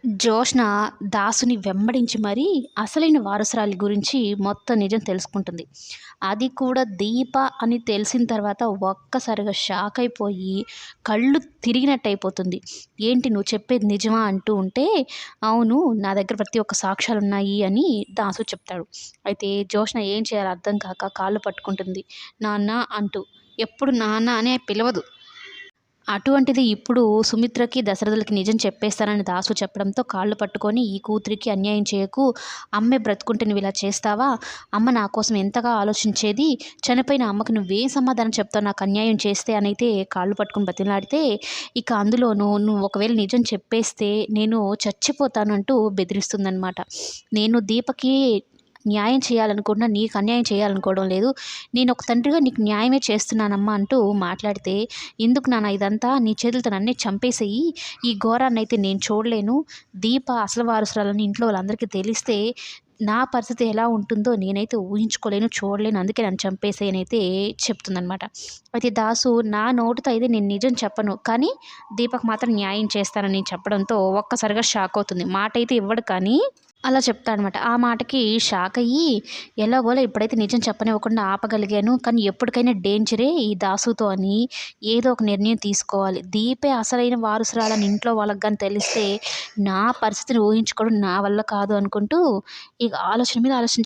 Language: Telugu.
జోష్న దాసుని వెంబడించి మరీ అసలైన వారసురాలి గురించి మొత్తం నిజం తెలుసుకుంటుంది. అది కూడా దీప అని తెలిసిన తర్వాత ఒక్కసారిగా షాక్ అయిపోయి కళ్ళు తిరిగినట్టయిపోతుంది. "ఏంటి నువ్వు చెప్పేది నిజమా?" అంటూ ఉంటే, "అవును, నా దగ్గర ప్రతి ఒక్క సాక్ష్యాలున్నాయి" అని దాసు చెప్తాడు. అయితే జోష్న ఏం చేయాలో అర్థం కాక కాళ్ళు పట్టుకుంటుంది. "నాన్న" అంటూ. ఎప్పుడు నాన్న అనే పిలవదు. అటువంటిది ఇప్పుడు సుమిత్రకి, దశరథులకి నిజం చెప్పేస్తానని దాసు చెప్పడంతో కాళ్ళు పట్టుకొని, "ఈ కూతురికి అన్యాయం చేయకు. అమ్మే బ్రతుకుంటే నువ్విలా చేస్తావా? అమ్మ నా కోసం ఎంతగా ఆలోచించేది. చనిపోయిన అమ్మకి నువ్వేం సమాధానం చెప్తావు నాకు అన్యాయం చేస్తే" అనైతే కాళ్ళు పట్టుకొని బతిమలాడితే, ఇక అందులోనూ "నువ్వు ఒకవేళ నిజం చెప్పేస్తే నేను చచ్చిపోతాను" అంటూ బెదిరిస్తుందనమాట. "నేను దీపకి న్యాయం చేయాలనుకుంటున్నా, నీకు అన్యాయం చేయాలనుకోవడం లేదు. నేను ఒక తండ్రిగా నీకు న్యాయమే చేస్తున్నానమ్మా" అంటూ మాట్లాడితే, "ఎందుకు నాన్న ఇదంతా? నీ చేతులతో నన్నే చంపేసేయి. ఈ ఘోరాన్నయితే నేను చూడలేను. దీప అసలు వారసురాలని ఇంట్లో వాళ్ళందరికీ తెలిస్తే నా పరిస్థితి ఎలా ఉంటుందో నేనైతే ఊహించుకోలేను, చూడలేను. అందుకే నన్ను చంపేసేయి" అనైతే చెప్తుందనమాట. అయితే దాసు, "నా నోటితో అయితే నేను నిజం చెప్పను. కానీ దీపకు మాత్రం న్యాయం చేస్తానని" చెప్పడంతో ఒక్కసారిగా షాక్ అవుతుంది. మాటైతే ఇవ్వడు కానీ అలా చెప్తాడనమాట. ఆ మాటకి షాక్ అయ్యి, ఎలాగోలా ఇప్పుడైతే నిజం చెప్పనివ్వకుండా ఆపగలిగాను. కానీ ఎప్పటికైనా డేంజరే ఈ దాసుతో అని ఏదో ఒక నిర్ణయం తీసుకోవాలి. దీపే అసలైన వారసురాలని ఇంట్లో వాళ్ళకి గాని తెలిస్తే నా పరిస్థితిని ఊహించుకోవడం నా వల్ల కాదు అనుకుంటూ ఇక ఆలోచన మీద ఆలోచన